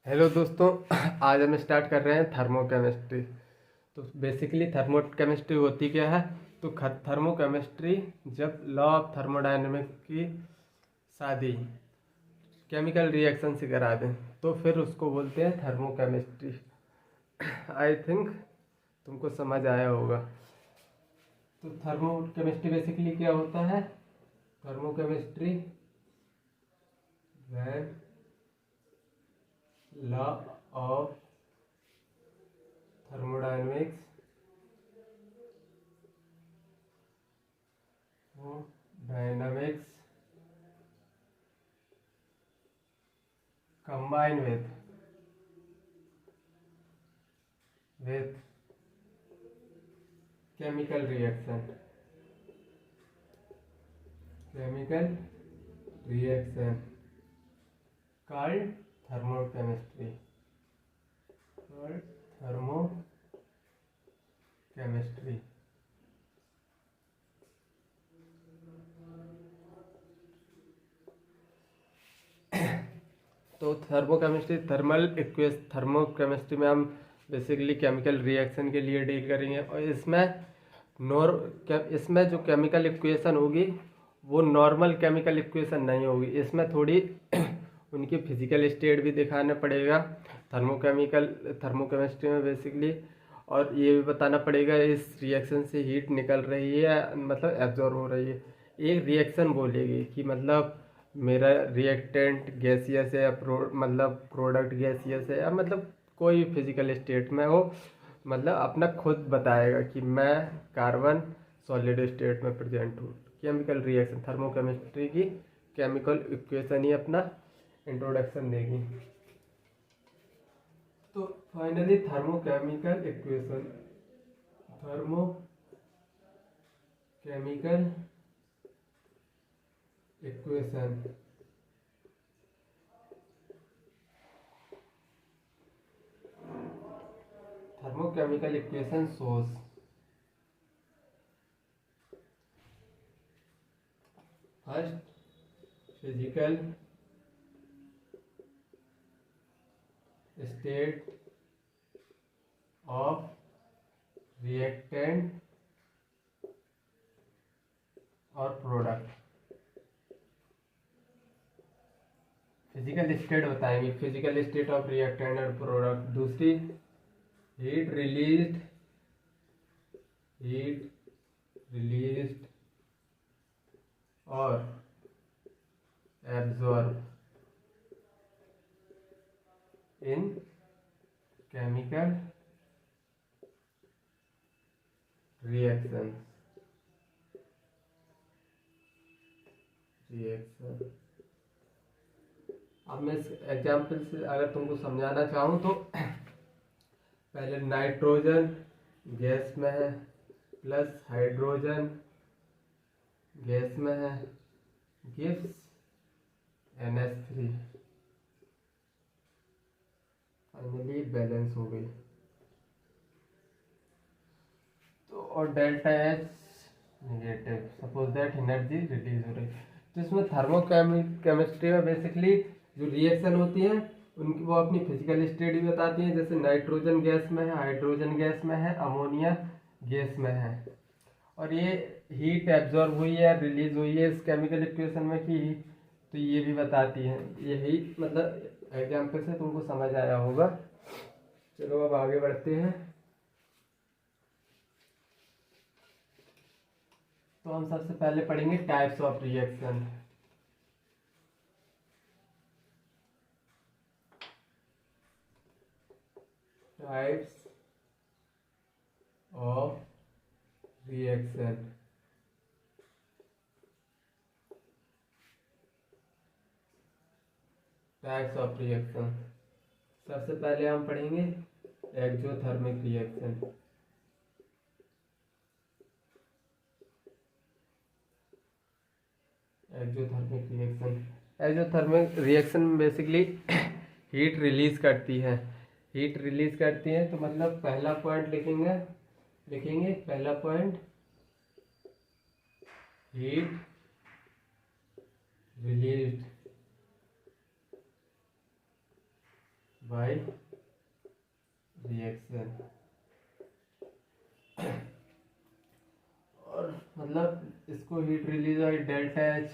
Hello दोस्तों। आज हम स्टार्ट कर रहे हैं थर्मोकेमिस्ट्री। तो बेसिकली थर्मोकेमिस्ट्री होती क्या है? तो थर्मोकेमिस्ट्री जब लॉ ऑफ थर्मोडायनेमिक्स की शादी केमिकल रिएक्शन से करा दें तो फिर उसको बोलते हैं थर्मोकेमिस्ट्री। आई थिंक तुमको समझ आया होगा। तो थर्मोकेमिस्ट्री बेसिकली क्या होता है? Thermochemistry when law of thermodynamics dynamics combine with chemical reaction called thermochemistry thermochemistry तो थर्मोकेमिस्ट्री में हम बेसिकली केमिकल रिएक्शन के लिए डील करेंगे। और इसमें जो केमिकल इक्वेशन होगी वो नॉर्मल केमिकल इक्वेशन नहीं होगी। इसमें थोड़ी उनकी फिजिकल स्टेट भी दिखाना पड़ेगा थर्मोकेमिस्ट्री में बेसिकली। और ये भी बताना पड़ेगा इस रिएक्शन से हीट निकल रही है, मतलब एब्जॉर्ब हो रही है। एक रिएक्शन बोलेगी कि मतलब मेरा रिएक्टेंट गैसियस है या मतलब प्रोडक्ट गैसियस है, या मतलब कोई फिजिकल स्टेट में हो, मतलब अपना खुद बताएगा कि मैं कार्बन सॉलिड स्टेट में प्रेजेंट हूँ। केमिकल रिएक्शन थर्मोकेमिस्ट्री की केमिकल इक्वेशन ही अपना इंट्रोडक्शन देगी। तो finally thermochemical equation thermochemical equation shows first physical state of reactant और प्रोडक्ट। फिजिकल स्टेट बताएंगे, फिजिकल स्टेट ऑफ रिएक्टेंट और प्रोडक्ट। दूसरी हीट रिलीज्ड और एब्जॉर्ब इन केमिकल रिएक्शन अब मैं इस एग्जाम्पल से अगर तुमको समझाना चाहूँ तो पहले नाइट्रोजन गैस में है प्लस हाइड्रोजन गैस में है, गिव्स NH3। फाइनली बैलेंस हो गई। तो और delta H negative, suppose that energy release हो रही। तो इसमें थर्मोकेमिस्ट्री में बेसिकली जो रिएक्शन होती है उनकी वो अपनी फिजिकल स्टेट भी बताती हैं। जैसे नाइट्रोजन गैस में है, हाइड्रोजन गैस में है, अमोनिया गैस में है, और ये हीट एब्जॉर्ब हुई है रिलीज हुई है इस केमिकल इक्वेशन में कि तो ये भी बताती है। यही मतलब एग्जाम्पल से तुमको समझ आया होगा। चलो अब आगे बढ़ते हैं। तो हम सबसे पहले पढ़ेंगे types of reaction. Types of reaction. Types of reaction सबसे पहले हम पढ़ेंगे exothermic reaction. Exothermic reaction basically heat release करती है। तो मतलब पहला पॉइंट लिखेंगे पहला point heat released by reaction. और मतलब इसको हीट रिलीज और डेल्टा एच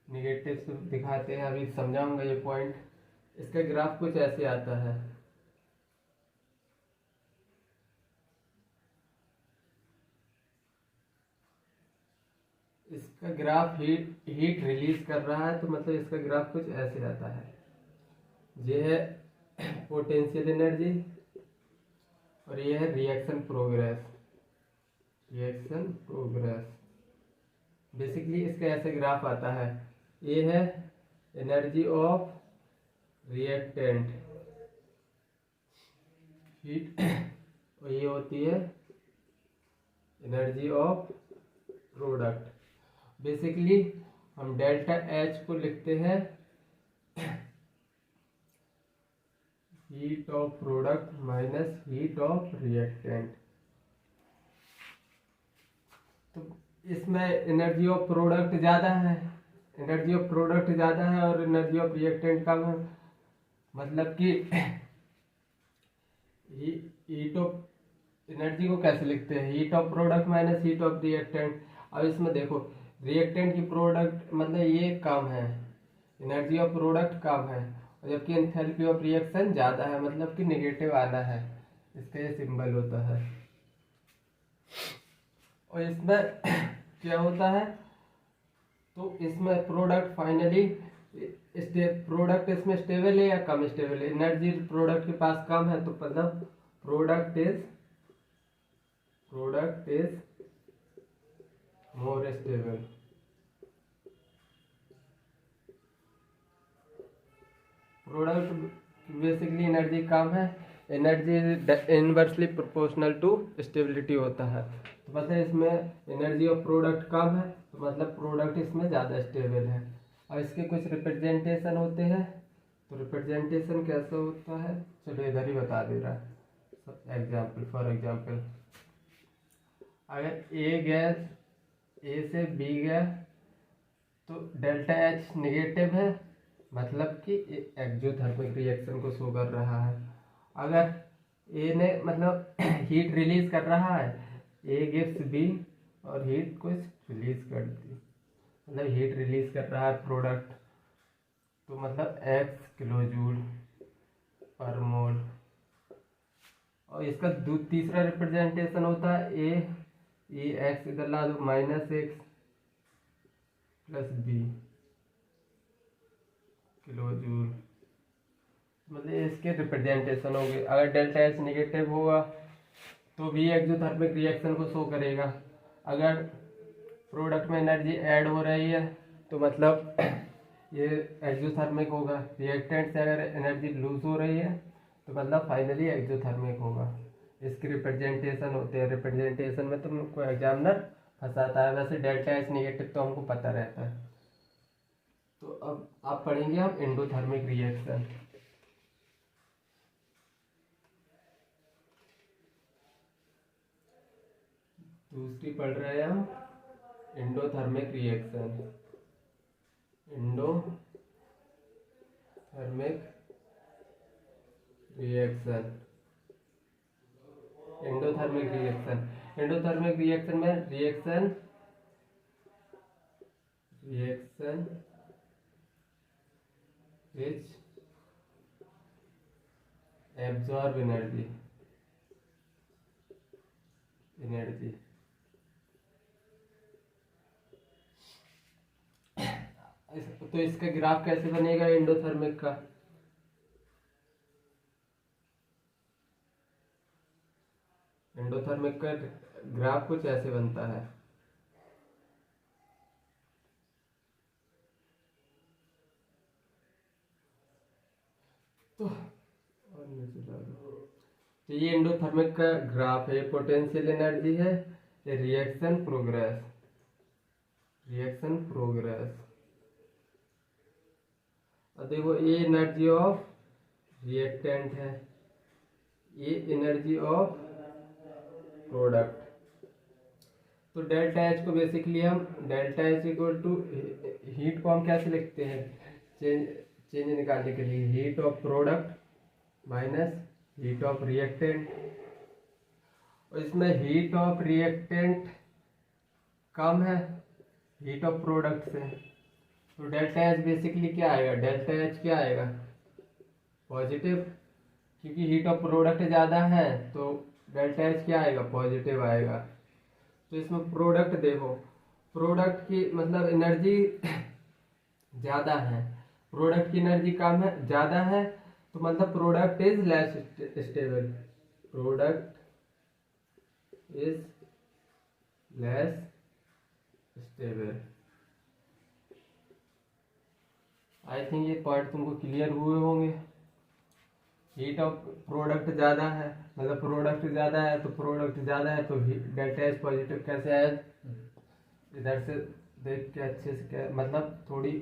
निगेटिव से दिखाते हैं। अभी समझाऊंगा ये पॉइंट। इसका ग्राफ कुछ ऐसे आता है। इसका ग्राफ हीट रिलीज कर रहा है, तो मतलब इसका ग्राफ कुछ ऐसे आता है। ये है पोटेंशियल एनर्जी और ये है reaction progress. Reaction progress basically इसका ऐसे ग्राफ आता है। ये है एनर्जी ऑफ रिएक्टेंट हीट और ये होती है एनर्जी ऑफ प्रोडक्ट। बेसिकली हम डेल्टा एच को लिखते हैं heat of product minus heat of reactant. तो इसमें एनर्जी ऑफ प्रोडक्ट ज़्यादा है, एनर्जी ऑफ प्रोडक्ट ज़्यादा है और एनर्जी ऑफ रिएक्टेंट कम है। मतलब कि हीट ऑफ एनर्जी को कैसे लिखते हैं, heat of product minus heat of reactant. अब इसमें देखो रिएक्टेंट की प्रोडक्ट मतलब ये कम है, एनर्जी ऑफ प्रोडक्ट कम है, और जबकि एंथैल्पी ऑफ रिएक्शन ज़्यादा है, मतलब कि नेगेटिव आना है। इसका ये सिंबल होता है। और इसमें क्या होता है, तो इसमें प्रोडक्ट फाइनली प्रोडक्ट इसमें स्टेबल है या कम स्टेबल है। एनर्जी प्रोडक्ट के पास कम है, तो मतलब product is more stable. Product basically energy कम है, energy inversely proportional to stability होता है। तो मतलब इसमें एनर्जी ऑफ प्रोडक्ट कम है, तो मतलब प्रोडक्ट इसमें ज़्यादा स्टेबल है। और इसके कुछ रिप्रेजेंटेशन होते हैं। तो रिप्रेजेंटेशन कैसे होता है, चलो इधर ही बता दे रहा है। एग्जाम्पल फॉर एग्जाम्पल, अगर ए गैस ए से बी गया तो डेल्टा एच निगेटिव है, मतलब कि एक्सोथर्मिक रिएक्शन को शो कर रहा है। अगर ए ने मतलब हीट रिलीज कर रहा है, ए गिव्स बी और हीट कुछ रिलीज कर दी, मतलब हीट रिलीज कर रहा है प्रोडक्ट, तो मतलब एक्स किलो जूल पर मोल। और इसका तीसरा रिप्रेजेंटेशन होता है ए एक्स इधर ला दो minus X plus B kilo joule, मतलब इसके रिप्रेजेंटेशन हो गए। अगर डेल्टा एच निगेटिव होगा तो भी एक्सोथर्मिक रिएक्शन को शो करेगा। अगर प्रोडक्ट में एनर्जी ऐड हो रही है तो मतलब ये एक्सोथर्मिक होगा। रिएक्टेंट से अगर एनर्जी लूज हो रही है तो मतलब फाइनली एक्सोथर्मिक होगा। इसके रिप्रेजेंटेशन होते हैं। रिप्रेजेंटेशन में तुमको एग्जामिनर फंसाता है। वैसे डेल्टा एच निगेटिव तो हमको पता रहता है। तो अब आप पढ़ेंगे हम एंडोथर्मिक रिएक्शन। दूसरी पढ़ रहे हैं हम endothermic reaction. Endothermic reaction, endothermic reaction. Endothermic reaction में रिएक्शन which absorb energy तो इसका ग्राफ कैसे बनेगा एंडोथर्मिक का, एंडोथर्मिक का ग्राफ कुछ ऐसे बनता है। तो ये एंडोथर्मिक का ग्राफ है। पोटेंशियल एनर्जी है, ये रिएक्शन प्रोग्रेस और देखो ये एनर्जी ऑफ रिएक्टेंट है, ये एनर्जी ऑफ प्रोडक्ट। तो डेल्टा एच को बेसिकली हम delta H equal to heat को हम कैसे लिखते हैं, चेंज निकालने के लिए heat of product minus heat of reactant, और इसमें हीट ऑफ रिएक्टेंट कम है हीट ऑफ प्रोडक्ट से, तो डेल्टा एच बेसिकली क्या आएगा, डेल्टा एच क्या आएगा, पॉजिटिव, क्योंकि हीट ऑफ प्रोडक्ट ज़्यादा है तो डेल्टा एच क्या आएगा, पॉजिटिव आएगा। तो इसमें प्रोडक्ट देखो, प्रोडक्ट की मतलब एनर्जी ज़्यादा है, प्रोडक्ट की एनर्जी कम है, ज़्यादा है, तो मतलब product is less stable, product is less stable. I think ये पॉइंट तुमको क्लियर हुए होंगे। हीट ऑफ प्रोडक्ट ज़्यादा है, मतलब प्रोडक्ट ज़्यादा है तो डेल्टा एच पॉजिटिव कैसे आया, इधर से देख के अच्छे से क्या मतलब थोड़ी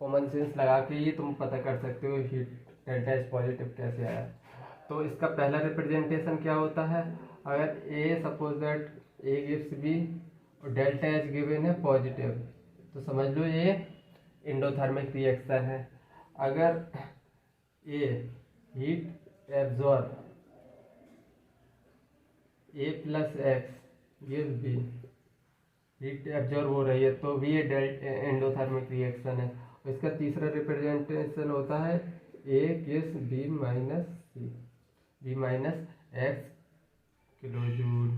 कॉमन सेंस लगा के ही तुम पता कर सकते हो हीट डेल्टा एच पॉजिटिव कैसे आया। तो इसका पहला रिप्रेजेंटेशन क्या होता है, अगर A suppose that A gives B और डेल्टा एच गिवन है पॉजिटिव, तो समझ लो ये एंडोथर्मिक रिएक्शन है। अगर A heat absorb A plus X gives B, heat absorb हो रही है तो भी ये एंडोथर्मिक रिएक्शन है। इसका तीसरा रिप्रेजेंटेशन होता है A gives B minus C, B minus X kilojoule,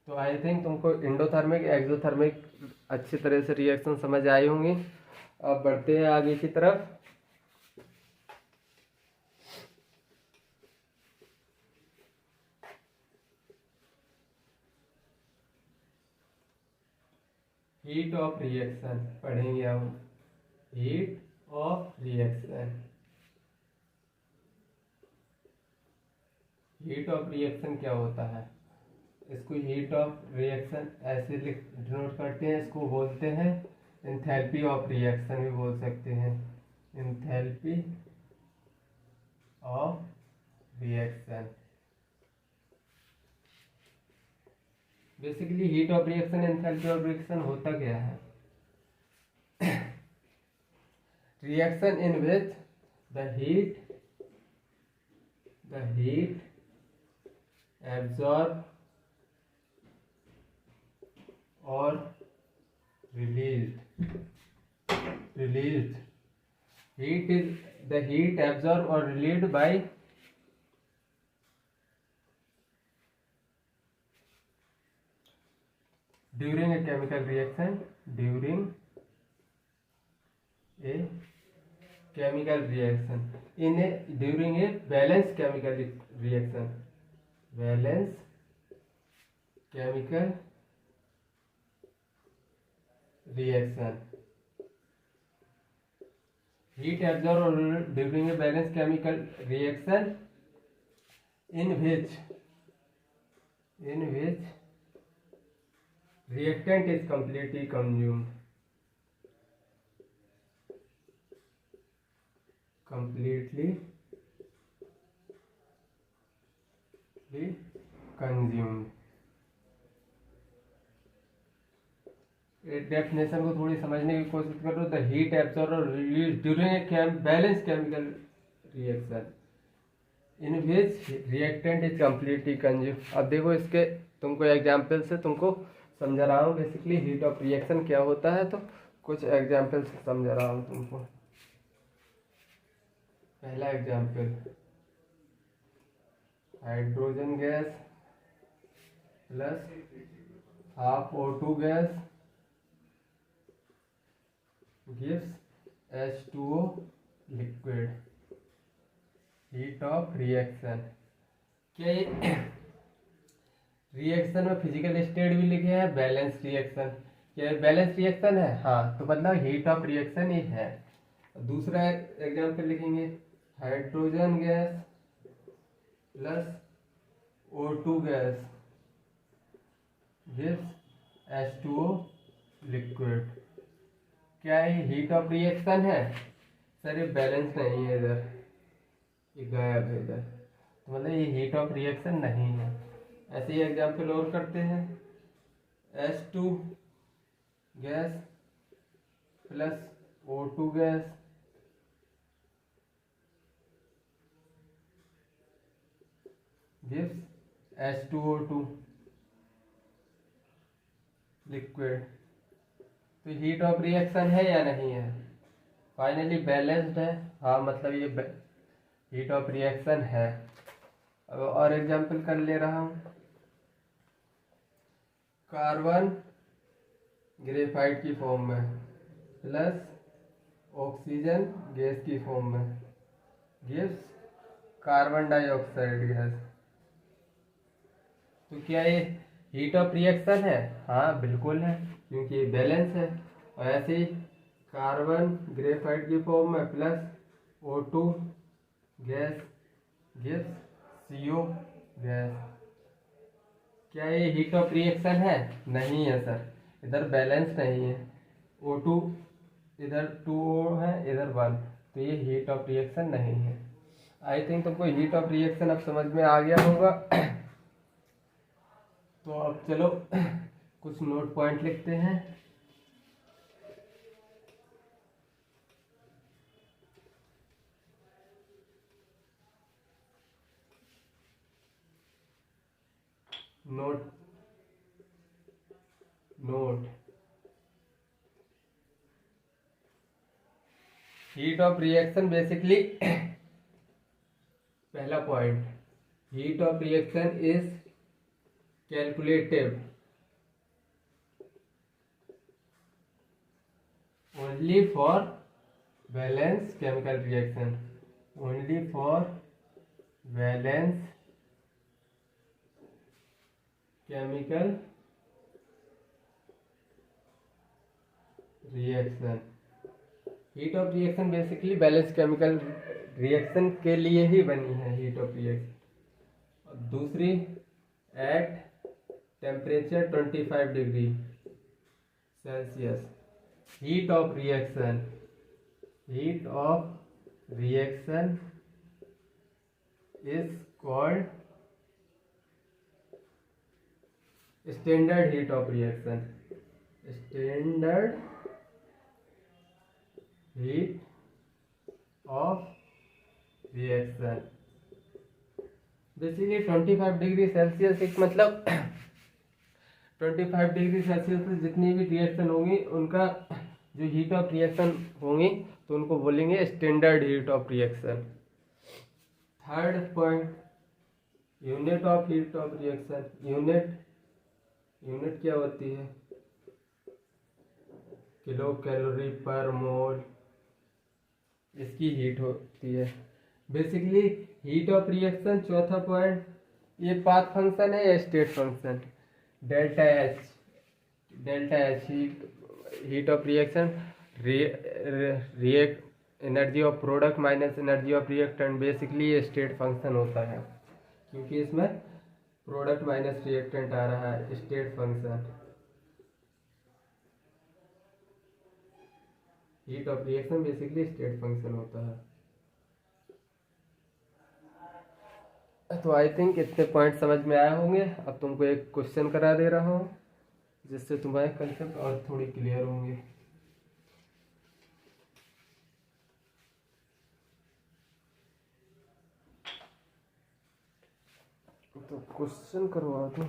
तो आई थिंक तुमको एंडोथर्मिक एक्सोथर्मिक अच्छी तरह से रिएक्शन समझ आई होंगी। अब बढ़ते हैं आगे की तरफ। हीट ऑफ रिएक्शन पढ़ेंगे हम, heat of reaction. Heat of reaction क्या होता है, इसको हीट ऑफ रिएक्शन ऐसे डिनोट करते हैं, इसको बोलते हैं एंथैल्पी ऑफ रिएक्शन भी बोल सकते हैं, enthalpy of reaction. Basically heat of reaction enthalpy of reaction होता क्या है, reaction in which the heat absorb और released heat is the heat absorbed or released by during a chemical reaction, during a balanced chemical reaction, heat absorbed during a balanced chemical reaction in which reactant is completely consumed, definition को थोड़ी समझने की कोशिश करो। The heat absorb और release during a balance chemical reaction in which reactant is completely consume. अब देखो इसके तुमको एग्जाम्पल से तुमको समझा रहा हूँ बेसिकली हीट ऑफ रिएक्शन क्या होता है, तो कुछ एग्जाम्पल से समझा रहा हूँ तुमको। पहला example, hydrogen gas plus half O2 gas gives H2O liquid, heat of reaction. क्या ये रिएक्शन में फिजिकल स्टेट भी लिखे हैं, बैलेंस रिएक्शन, क्या बैलेंस रिएक्शन है, हाँ, तो मतलब हीट ऑफ रिएक्शन ही है। दूसरा एग्जाम्पल लिखेंगे, hydrogen gas plus O2 gas gives H2O liquid. क्या ये हीट ऑफ रिएक्शन है, सर ये बैलेंस नहीं है, इधर ये गायब है इधर, तो मतलब ये हीट ऑफ रिएक्शन नहीं है। ऐसे ही एग्जाम्पल और करते हैं, H2 gas plus O2 gas gives H2O2 liquid. तो हीट ऑफ रिएक्शन है या नहीं है? फाइनली बैलेंस्ड है, हाँ मतलब ये हीट ऑफ रिएक्शन है। अब और एग्जांपल कर ले रहा हूँ। कार्बन ग्रेफाइट की फॉर्म में प्लस ऑक्सीजन गैस की फॉर्म में गिव्स कार्बन डाइऑक्साइड गैस। तो क्या ये हीट ऑफ रिएक्शन है? हाँ बिल्कुल है, क्योंकि ये बैलेंस है। और ऐसे ही कार्बन ग्रेफाइट की फॉर्म में plus O2 gas gives CO gas. क्या ये हीट ऑफ रिएक्शन है? नहीं है सर, इधर बैलेंस नहीं है। O2 इधर 2O है, इधर 1, तो ये हीट ऑफ रिएक्शन नहीं है। आई थिंक तुमको हीट ऑफ रिएक्शन अब समझ में आ गया होगा। तो अब चलो कुछ नोट पॉइंट लिखते हैं। Note heat of reaction basically पहला point, heat of reaction is calculative only for balance chemical reaction, only for balance chemical reaction. Heat of reaction basically balance chemical reaction के लिए ही बनी है हीट ऑफ रिएक्शन। दूसरी, at temperature 25 degree Celsius heat of reaction is called standard heat of reaction, standard heat of reaction. Basically 25 degree Celsius एक मतलब 25 degree Celsius से जितनी भी रिएक्शन होंगी उनका जो हीट ऑफ रिएक्शन होंगी तो उनको बोलेंगे standard heat of reaction. Third point, unit of heat of reaction. Unit क्या होती है? किलो कैलोरी पर मोल, इसकी हीट होती है बेसिकली हीट ऑफ रिएक्शन। चौथा पॉइंट, ये पाथ फंक्शन है या state function? Delta H heat of reaction react energy of product minus energy of reactant. Basically ये स्टेट फंक्शन होता है क्योंकि इसमें प्रोडक्ट माइनस रिएक्टेंट आ रहा है, state function. Heat of reaction basically state function होता है। तो आई थिंक इतने पॉइंट समझ में आए होंगे। अब तुमको एक क्वेश्चन करा दे रहा हूँ जिससे तुम्हारे कंसेप्ट और थोड़ी क्लियर होंगे। तो क्वेश्चन करवा दो।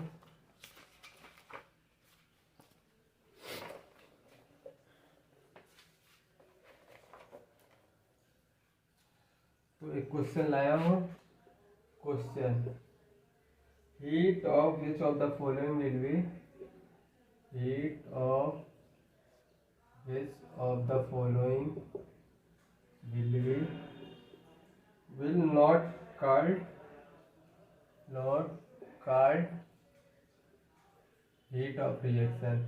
तो एक क्वेश्चन लाया हूँ। Question, heat of which of the following will be, heat of which of the following will not called heat of reaction,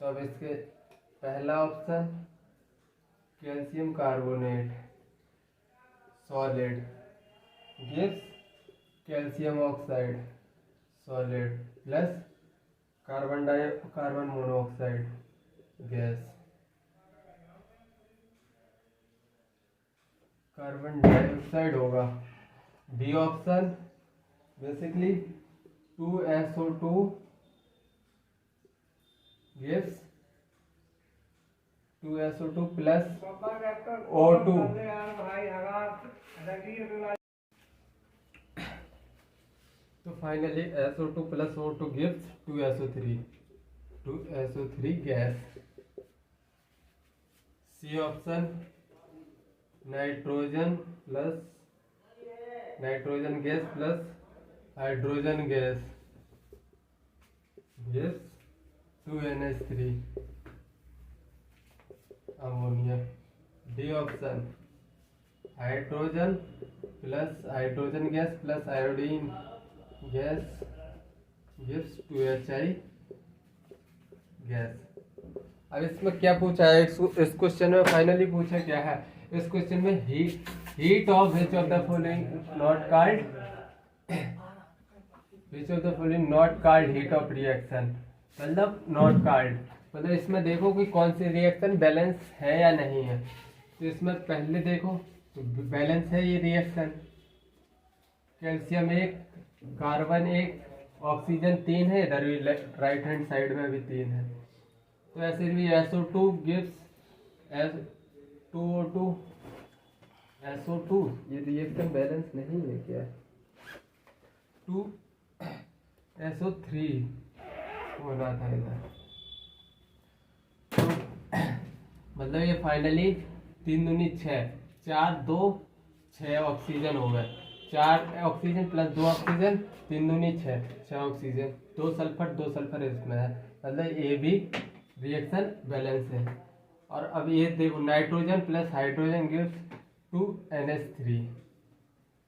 तो अब इसके पहला option, calcium carbonate solid gives calcium oxide solid plus carbon monoxide gas. Carbon dioxide होगा B option, basically 2SO2 gives 2SO2 plus O2. तो finally SO2 plus O2 gives 2SO3 gas. C option nitrogen gas plus hydrogen gas gives 2NH3 ammonia. D option hydrogen gas plus iodine gas gives 2HI gas. अब इसमें क्या पूछा है, इस question में finally पूछा क्या है, इस क्वेश्चन में heat of which of the following not called heat of reaction, मतलब नॉट कॉल्ड, मतलब इसमें देखो कि कौन सी रिएक्शन बैलेंस है या नहीं है। तो इसमें पहले देखो तो बैलेंस है ये रिएक्शन, कैल्शियम 1 कार्बन 1 ऑक्सीजन 3 है, इधर भी राइट हैंड साइड में भी 3 है। तो ऐसे भी SO2 gives S2O2 SO2, ये रिएक्शन बैलेंस नहीं है क्या, 2SO3 होना था इधर। तो मतलब ये फाइनली 3 दूनी 6, 4 2 6 ऑक्सीजन हो गए, 4 ऑक्सीजन प्लस 2 ऑक्सीजन, 3 दूनी 6 ऑक्सीजन, 2 सल्फर इसमें है, मतलब ये भी रिएक्शन बैलेंस है। और अब ये देखो nitrogen plus hydrogen gives 2NH3,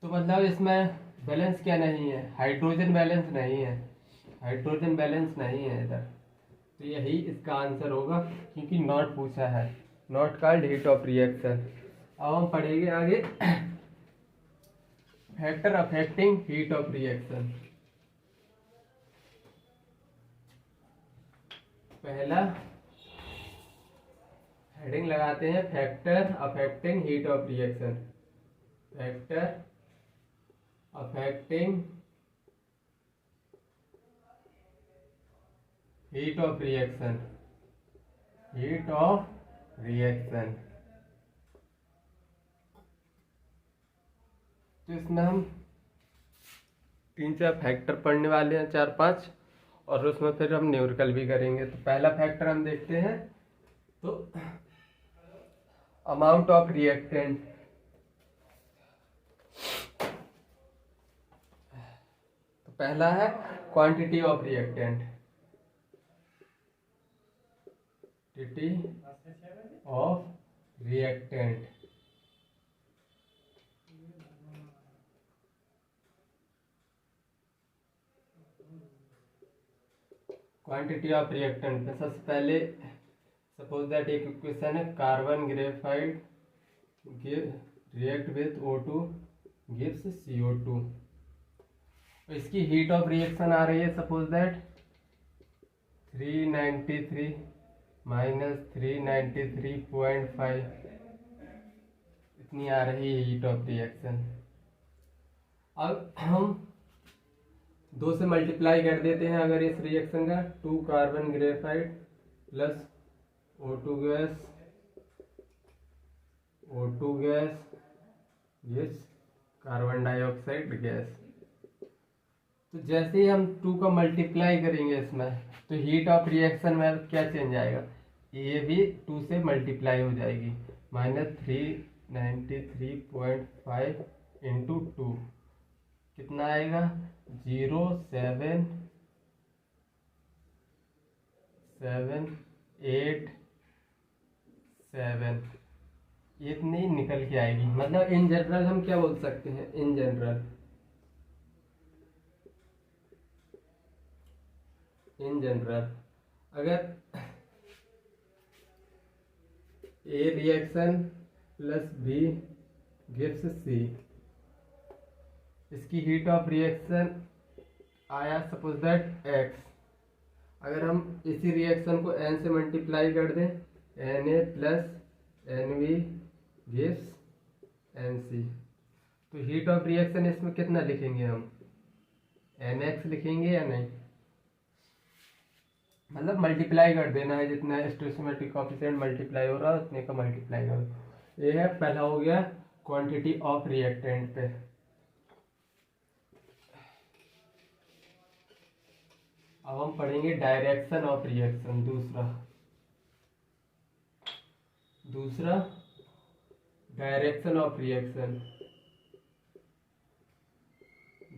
तो मतलब इसमें बैलेंस क्या नहीं है, हाइड्रोजन बैलेंस नहीं है इधर। तो यही इसका आंसर होगा, क्योंकि नॉट पूछा है, not called heat of reaction. अब हम पढ़ेंगे आगे factor affecting heat of reaction. पहला हेडिंग लगाते हैं factor affecting heat of reaction. Factor affecting heat of reaction तो इसमें हम 3-4 फैक्टर पढ़ने वाले हैं, 4-5, और उसमें फिर हम न्यूमेरिकल भी करेंगे। तो पहला फैक्टर हम देखते हैं, तो अमाउंट ऑफ रिएक्टेंट, तो पहला है quantity of reactant, quantity of reactant में सबसे पहले सपोज दैट एक इक्वेशन है, carbon graphite react with O2 gives CO2। इसकी हीट ऑफ रिएक्शन आ रही है सपोज दैट 393 माइनस 393.5, इतनी आ रही है हीट ऑफ रिएक्शन। अब हम 2 से मल्टीप्लाई कर देते हैं अगर इस रिएक्शन का, 2 carbon graphite plus O2 gas gives carbon dioxide gas. तो जैसे ही हम 2 का मल्टीप्लाई करेंगे इसमें, तो हीट ऑफ रिएक्शन में क्या चेंज आएगा, ये भी 2 से मल्टीप्लाई हो जाएगी, माइनस 393.5 इंटू 2 कितना आएगा, 07787 इतनी निकल के आएगी। मतलब इन जनरल हम क्या बोल सकते हैं, इन जनरल अगर A reaction plus B gives C, इसकी हीट ऑफ रिएक्शन आया सपोज दैट एक्स, अगर हम इसी रिएक्शन को एन से मल्टीप्लाई कर दें, Na plus Nb gives Nc, तो हीट ऑफ रिएक्शन इसमें कितना लिखेंगे हम, NX लिखेंगे या नहीं, मतलब मल्टीप्लाई कर देना है, जितना स्टोइकोमेट्रिक कोएफिशिएंट मल्टीप्लाई हो रहा है उतने का मल्टीप्लाई करो। ये है पहला हो गया क्वांटिटी ऑफ रिएक्टेंट पे। अब हम पढ़ेंगे डायरेक्शन ऑफ रिएक्शन, दूसरा direction of reaction,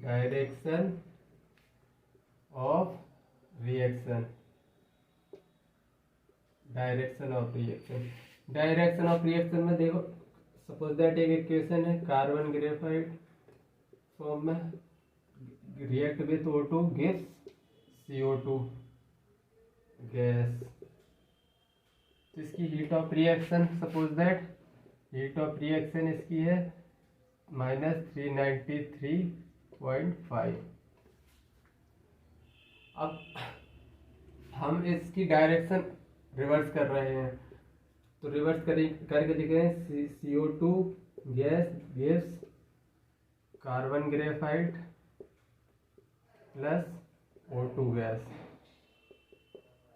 direction of reaction, direction of reaction. Direction of reaction में देखो, सपोज दैट एक इक्वेशन है, कार्बन ग्रेफाइट फॉर्म में react with O2 gives CO2 gas. तो इसकी heat of reaction, suppose that heat of reaction इसकी है -393.5। अब हम इसकी डायरेक्शन रिवर्स कर रहे हैं, तो रिवर्स करके लिख रहे हैं CO2 gas gives carbon graphite plus O2 gas.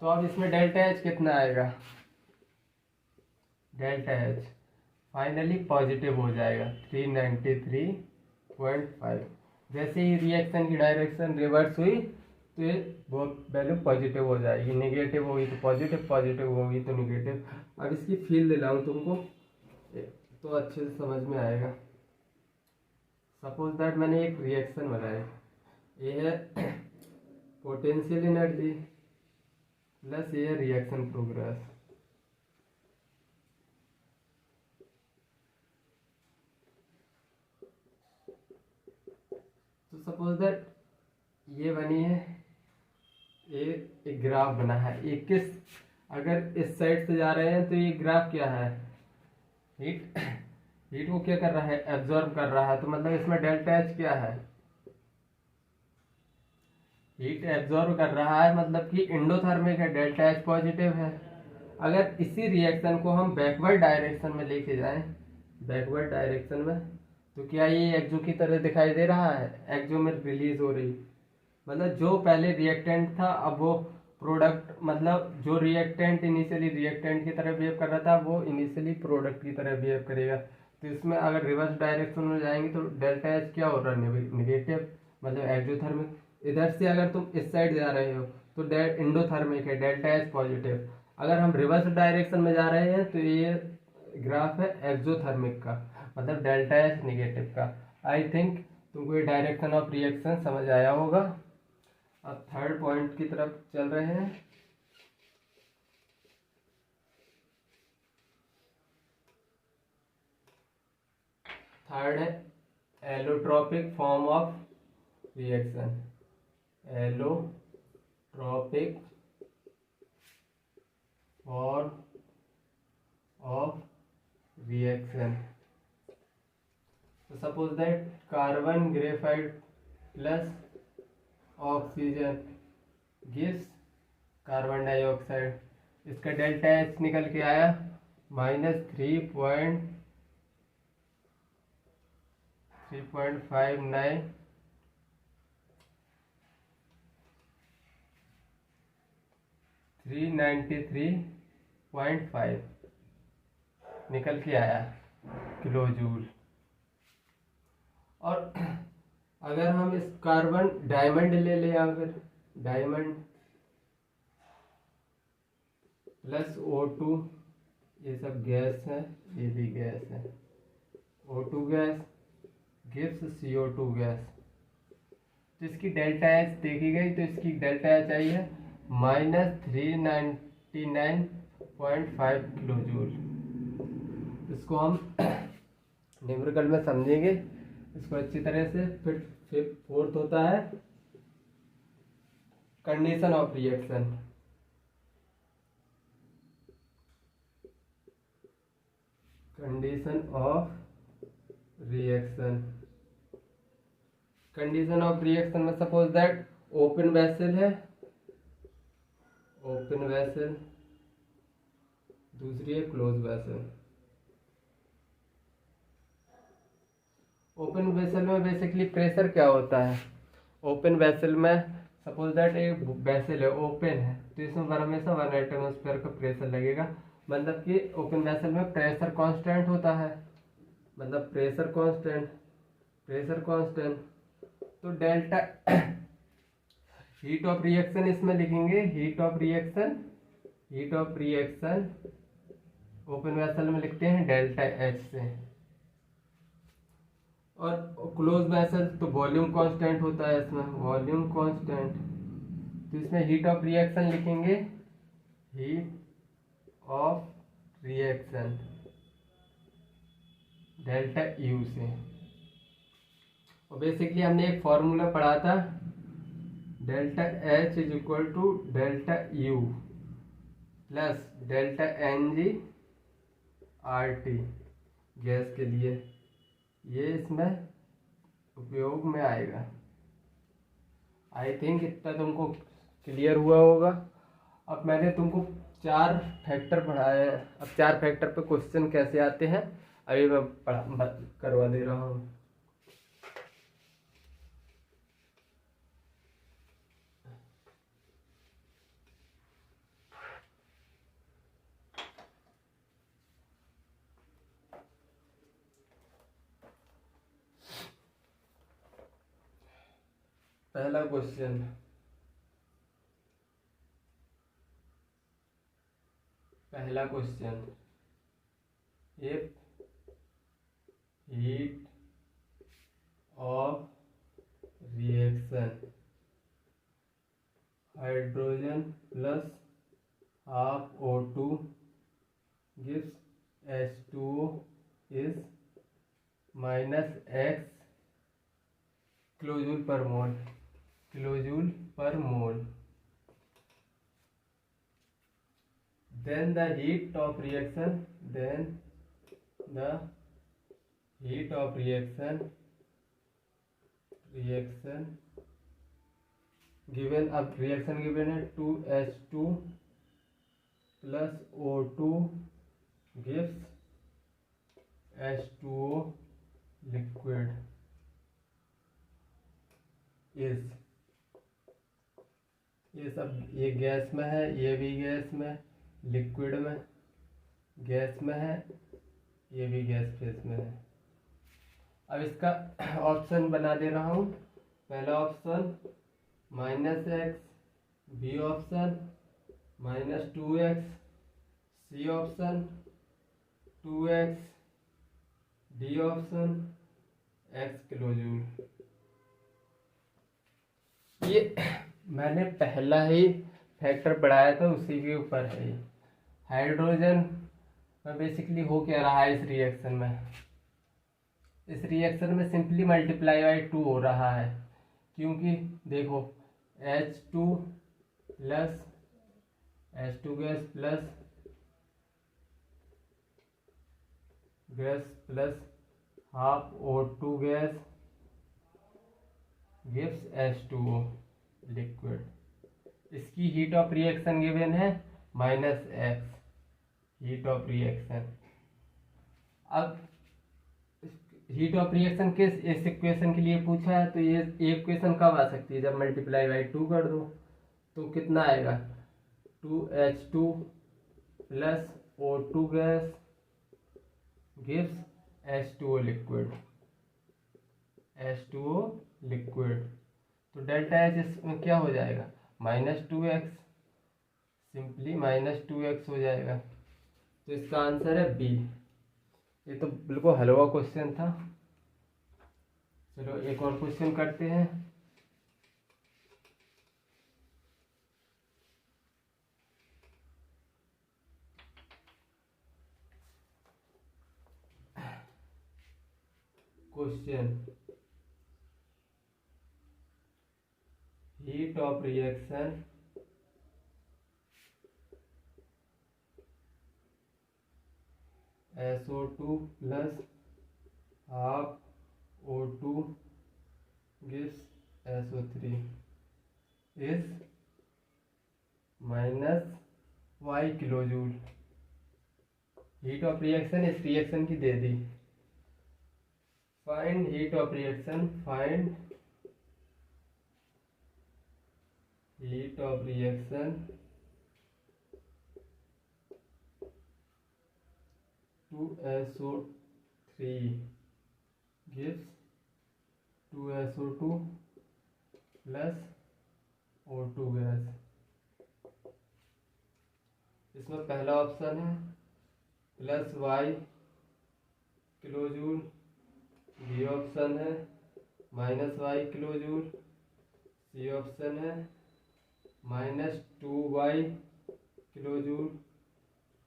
तो अब इसमें डेल्टा H कितना आएगा, डेल्टा H फाइनली पॉजिटिव हो जाएगा 393.5। जैसे ही रिएक्शन की डायरेक्शन रिवर्स हुई तो ये वो वैल्यू पॉजिटिव हो जाएगी, नेगेटिव होगी तो पॉजिटिव, पॉजिटिव होगी तो नेगेटिव। अब इसकी फील दिलाऊं तुमको तो अच्छे से समझ में आएगा। सपोज दैट मैंने एक रिएक्शन बनाया, ये है पोटेंशियल एनर्जी प्लस ये है रिएक्शन प्रोग्रेस। तो सपोज दैट ये बनी है, ये एक ग्राफ बना है, एक किस अगर इस साइड से जा रहे हैं तो ये ग्राफ क्या है, हीट को क्या कर रहा है, एब्जॉर्ब कर रहा है। तो मतलब इसमें डेल्टा H क्या है, हीट एब्जॉर्ब कर रहा है, मतलब कि एंडोथर्मिक है, डेल्टा H पॉजिटिव है। अगर इसी रिएक्शन को हम बैकवर्ड डायरेक्शन में लेके जाएं, बैकवर्ड डायरेक्शन में, तो क्या ये एक्सो की तरह दिखाई दे रहा है, एक्सो में रिलीज हो रही, मतलब जो पहले रिएक्टेंट था अब वो प्रोडक्ट, मतलब जो रिएक्टेंट इनिशियली रिएक्टेंट की तरह बिहेव कर रहा था वो इनिशियली प्रोडक्ट की तरह बिहेव करेगा। तो इसमें अगर रिवर्स डायरेक्शन में जाएंगे तो डेल्टा H क्या हो रहा है, निगेटिव, मतलब एक्सोथर्मिक। इधर से अगर तुम इस साइड जा रहे हो तो एंडोथर्मिक है, डेल्टा H पॉजिटिव। अगर हम रिवर्स डायरेक्शन में जा रहे हैं तो ये ग्राफ है एक्सोथर्मिक का, मतलब डेल्टा H निगेटिव का। आई थिंक तुमको ये डायरेक्शन ऑफ रिएक्शन समझ आया होगा। अब थर्ड पॉइंट की तरफ चल रहे हैं। थर्ड है allotropic form of reaction, allotropic form of reaction. तो suppose that carbon graphite plus oxygen gives carbon dioxide. इसका डेल्टा H निकल के आया -3.59 393.5 निकल के आया किलो जूल। और अगर हम इस कार्बन डायमंड ले लें, अगर डायमंड प्लस O2, ये सब गैस है, ये भी गैस है, O2 gas gives CO2 gas. तो इसकी डेल्टा H देखी गई, तो इसकी डेल्टा H आई है -399.5 किलो जूल। इसको हम न्यूमेरिकल में समझेंगे इसको अच्छी तरह से। फिर फोर्थ होता है condition of reaction, condition of reaction. Condition of reaction में सपोज दैट ओपन वेसल है, ओपन वेसल, दूसरी है क्लोज वेसल। ओपन वेसल में बेसिकली प्रेशर क्या होता है, ओपन वेसल में सपोज दैट एक वेसल है, ओपन है, तो इसमें हमेशा 1 एटमॉस्फेयर का प्रेशर लगेगा। मतलब कि ओपन वेसल में प्रेशर कांस्टेंट होता है, मतलब प्रेशर कांस्टेंट। तो डेल्टा हीट ऑफ रिएक्शन इसमें लिखेंगे, heat of reaction open vessel में लिखते हैं डेल्टा एच से। और क्लोज वेसल तो वॉल्यूम कांस्टेंट होता है इसमें, वॉल्यूम कांस्टेंट। तो इसमें हीट ऑफ रिएक्शन लिखेंगे, heat of reaction delta U से। और बेसिकली हमने एक फॉर्मूला पढ़ा था, delta H is equal to delta U plus delta N G R T gas के लिए। ये इसमें उपयोग में आएगा। आई थिंक इतना तुमको क्लियर हुआ होगा। अब मैंने तुमको 4 फैक्टर पढ़ाए हैं, अब 4 फैक्टर पे क्वेश्चन कैसे आते हैं अभी मैं करवा दे रहा हूँ। पहला question, if heat of reaction hydrogen plus half O2 gives H2O is -x kilojoule पर मोल, then the heat of reaction given, अब रिएक्शन गिवन है 2H2 plus O2 gives H2O liquid इस ये सब, ये गैस में है, ये भी गैस में, लिक्विड में, गैस में है, ये भी गैस फेज में है। अब इसका ऑप्शन बना दे रहा हूँ। पहला option -x, B option -2x, C option 2x, D option x किलोजूल। ये मैंने पहला ही फैक्टर पढ़ाया था, उसी के ऊपर है। हाइड्रोजन में बेसिकली हो क्या रहा है इस रिएक्शन में सिंपली मल्टीप्लाई बाई 2 हो रहा है, क्योंकि देखो H2 gas plus half O2 gas gives H2O liquid. इसकी हीट ऑफ रिएक्शन गिवन है -x हीट ऑफ रिएक्शन। अब हीट ऑफ रिएक्शन किस इस इक्वेशन के लिए पूछा है, तो ये इक्वेशन कब आ सकती है, जब मल्टीप्लाई बाई 2 कर दो तो कितना आएगा, 2H2 plus O2 gas gives H2O liquid. तो डेल्टा एच इसमें क्या हो जाएगा, -2x, सिंपली -2x हो जाएगा। तो इसका आंसर है बी। ये तो बिल्कुल हलवा क्वेश्चन था। चलो एक और क्वेश्चन करते हैं। Question, heat of reaction SO2 plus half O2 gives SO3 is -y kilojoule. Heat of reaction इस रिएक्शन की दे दी। Find heat of reaction, find heat of reaction 2SO3 gives 2SO2 plus O2 gas. इसमें पहला option है +Y kilo joule, B option है -Y kilo joule, C option है -2Y kilo joule,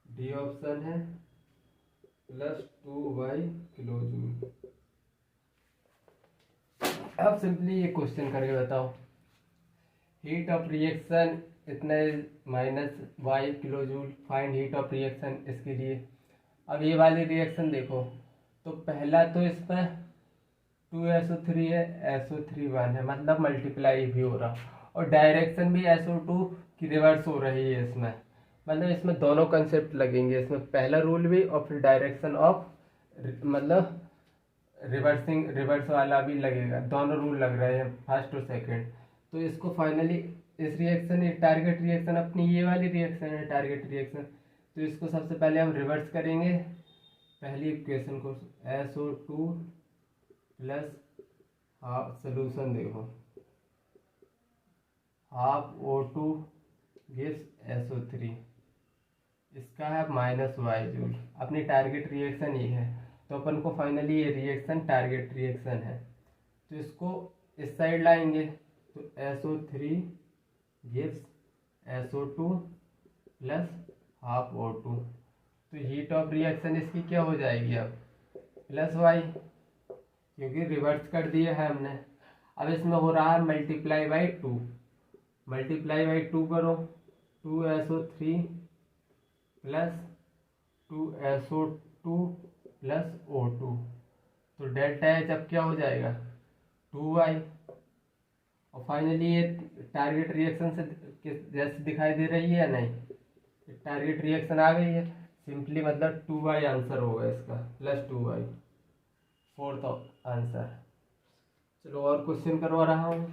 D option है +2Y kilo joule. अब simply ये question करके बताओ, हीट ऑफ रिएक्शन इतना -Y kilo joule, find heat of reaction इसके लिए। अब ये वाली रिएक्शन देखो, तो पहला तो इसमें 2SO3 है, SO3 1 है, मतलब मल्टीप्लाई भी हो रहा, और डायरेक्शन भी SO2 की रिवर्स हो रही है इसमें, मतलब इसमें दोनों कंसेप्ट लगेंगे, इसमें पहला रूल भी और फिर डायरेक्शन ऑफ मतलब रिवर्स वाला भी लगेगा, दोनों रूल लग रहे हैं फर्स्ट और सेकंड। तो इसको फाइनली इस रिएक्शन, एक टारगेट रिएक्शन अपनी ये वाली रिएक्शन है टारगेट रिएक्शन, तो इसको सबसे पहले हम रिवर्स करेंगे पहली इक्वेशन को, SO2 प्लस हाफ, सोल्यूशन देखो हाफ O2 गिव्स SO3, इसका है -Y जूल, अपनी टारगेट रिएक्शन ये है, तो अपन को फाइनली ये रिएक्शन टारगेट रिएक्शन है, तो इसको इस साइड लाएंगे, तो SO3 gives SO2 plus half O2, तो हीट ऑफ रिएक्शन इसकी क्या हो जाएगी अब +Y, क्योंकि रिवर्स कर दिया है हमने। अब इसमें हो रहा है ×2, ×2 करो, 2SO3 plus 2SO2 plus O2, तो डेल्टा H अब क्या हो जाएगा 2Y, और फाइनली ये टारगेट रिएक्शन से जैसे दिखाई दे रही है या नहीं, टारगेट रिएक्शन आ गई है, सिंपली मतलब 2Y आंसर होगा इसका, +2Y, फोर्थ आंसर। चलो और क्वेश्चन करवा रहा हूँ।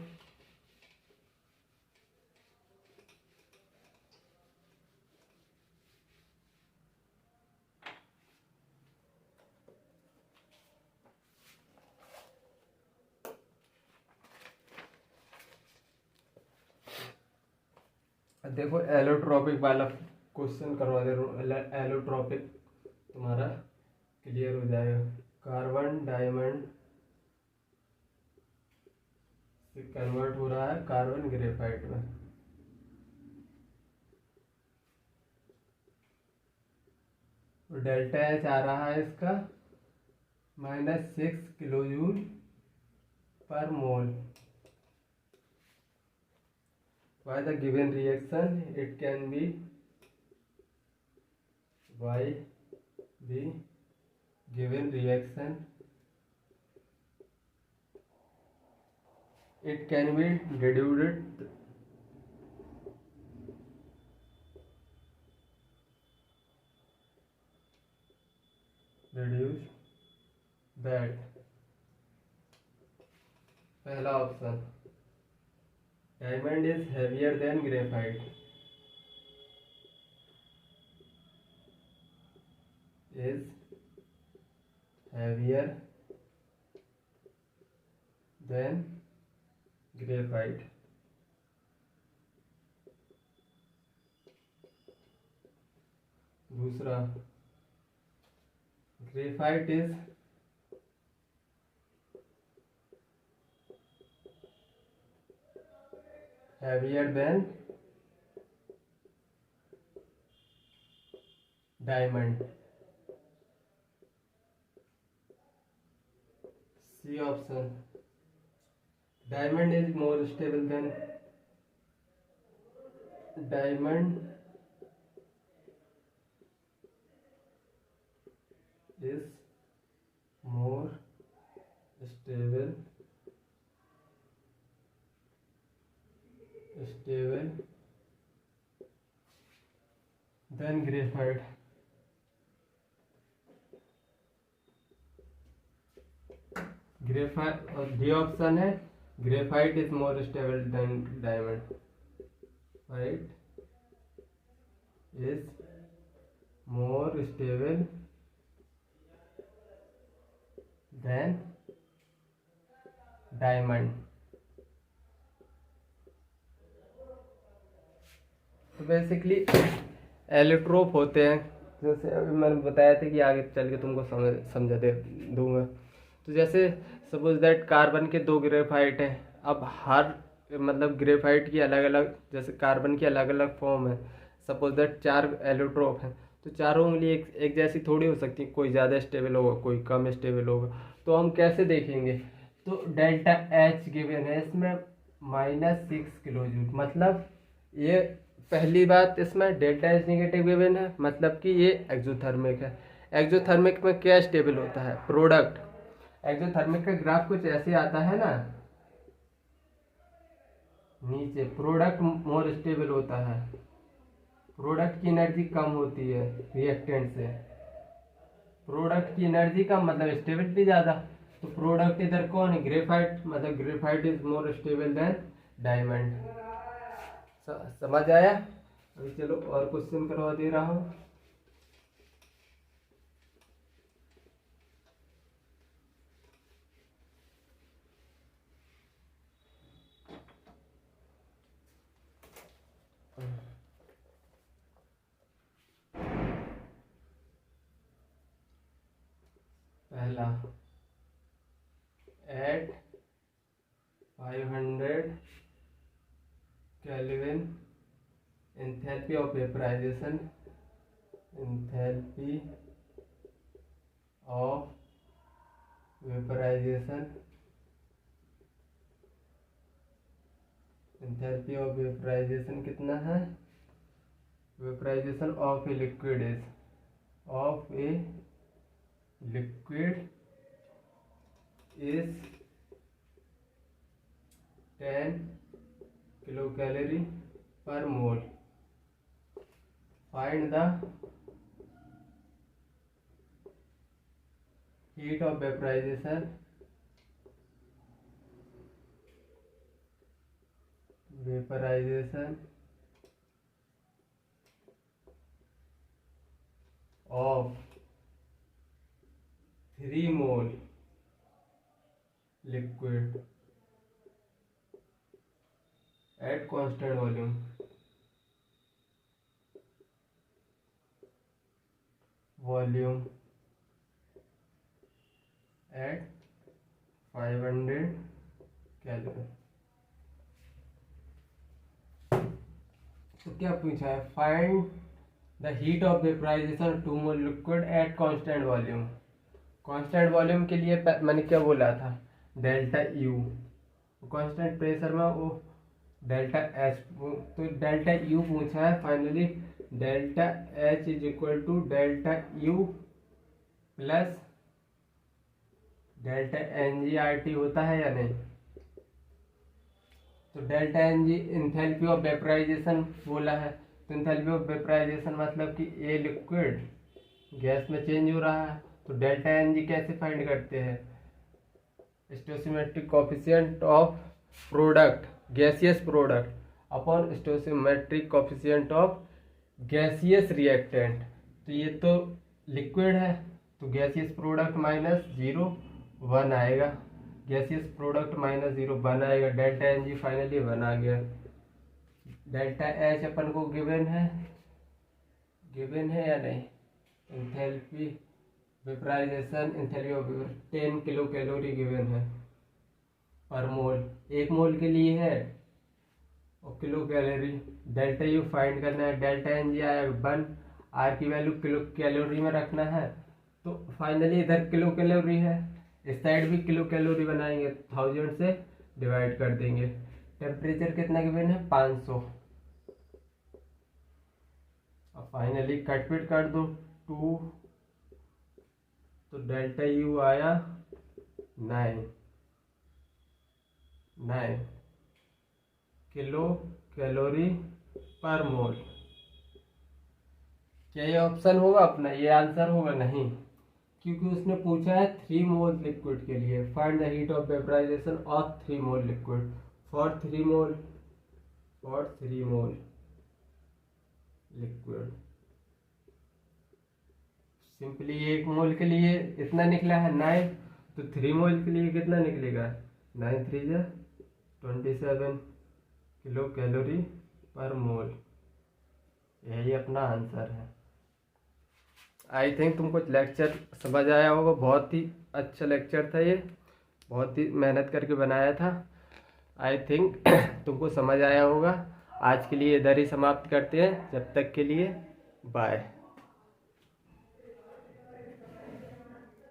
देखो एलोट्रॉपिक वाला क्वेश्चन करवा दे रहा हूँ, एलोट्रॉपिक तुम्हारा क्लियर हो जाएगा। कार्बन डायमंड से कन्वर्ट हो रहा है कार्बन ग्रेफाइट में, तो डेल्टा H आ रहा है इसका -6 किलो जूल पर मोल। By the given reaction it can be by the given reaction it can be deduced that पहला option diamond is heavier than graphite, is heavier than graphite, दूसरा graphite is heavier than diamond, C option diamond is more stable than diamond is more stable than graphite, graphite, और D option है graphite is more stable then diamond. graphite is more stable than diamond। तो basically allotrope होते हैं, जैसे अभी मैंने बताया था कि आगे चल के तुमको समझा दे दूंगा। तो जैसे सपोज दैट कार्बन के 2 ग्रेफाइट हैं। अब हर मतलब ग्रेफाइट की अलग अलग, जैसे कार्बन की अलग अलग फॉर्म है। सपोज दैट 4 एलोट्रोप हैं, तो चारों उंगली एक जैसी थोड़ी हो सकती, कोई ज़्यादा स्टेबल होगा, कोई कम स्टेबल होगा। तो हम कैसे देखेंगे? तो डेल्टा एच गिवन है इसमें -6 किलो जूल, मतलब ये पहली बात, इसमें डेल्टा एच नेगेटिव गिवन है, मतलब कि ये एक्सोथर्मिक है। एक्सोथर्मिक में क्या स्टेबल होता है? प्रोडक्ट। एक्सोथर्मिक का ग्राफ कुछ ऐसे आता है ना, नीचे प्रोडक्ट मोर स्टेबल होता है, प्रोडक्ट की एनर्जी कम होती है रिएक्टेंट से। प्रोडक्ट की एनर्जी कम मतलब स्टेबिलिटी ज़्यादा। तो प्रोडक्ट इधर कौन है? ग्रेफाइट, मतलब graphite is more stable then diamond. समझ आया? अभी चलो और क्वेश्चन करवा दे रहा हूँ। पहला, at 500 kelvin enthalpy of vaporisation, enthalpy of vaporisation, enthalpy of vaporisation कितना है? Vaporisation of a liquid is, of a liquid is 10 kilo calorie per mole. Find the heat of vaporisation, vaporisation of 3 mole liquid at constant volume. Volume at 500 calorie. तो क्या पूछा है? Find the heat of vaporisation 2 mole liquid at constant volume. Constant volume के लिए मैंने क्या बोला था? Delta U. कांस्टेंट प्रेशर में वो डेल्टा एच, तो डेल्टा यू पूछा है। Finally delta H is equal to delta U plus delta N G R T होता है या नहीं? तो delta N G enthalpy of vaporization बोला है। तो इंथैल्पी ऑफ वेपराइजेशन मतलब कि ए लिक्विड गैस में चेंज हो रहा है। तो डेल्टा एन जी कैसे फाइंड करते हैं? Stoichiometric coefficient of product, gaseous product upon stoichiometric coefficient of gaseous reactant. तो ये तो लिक्विड है, तो गैसियस प्रोडक्ट -0 1 आएगा, गैसियस प्रोडक्ट -0 1 आएगा। डेल्टा एन जी फाइनली 1 आ गया। डेल्टा एच अपन को गिवन है या नहीं? Enthalpy vaporization, enthalpy of 10 kilo calorie given है पर मोल, 1 मोल के लिए है, और kilo calorie. Delta U find करना है। डेल्टा एन जी आया 1, आर की वैल्यू किलो कैलोरी में रखना है। तो फाइनली इधर किलो कैलोरी है, इस साइड भी किलो कैलोरी बनाएंगे, 1000 से डिवाइड कर देंगे। टेम्परेचर कितना गिवन है? 500। अब फाइनली कटपिट कर दो 2, तो डेल्टा यू आया 9 किलो कैलोरी पर मोल। क्या ये ऑप्शन होगा अपना? ये आंसर होगा? नहीं, क्योंकि उसने पूछा है 3 मोल लिक्विड के लिए। Find the heat of vaporization of 3 mole liquid. For 3 mole liquid. Simply 1 mole के लिए इतना निकला है 9, तो 3 मोल के लिए कितना निकलेगा? 9 3 जा 27 किलो कैलोरी पर मोल। यही अपना आंसर है। आई थिंक तुमको लेक्चर समझ आया होगा। बहुत ही अच्छा लेक्चर था ये, बहुत ही मेहनत करके बनाया था। आई थिंक तुमको समझ आया होगा। आज के लिए इधर ही समाप्त करते हैं। जब तक के लिए बाय।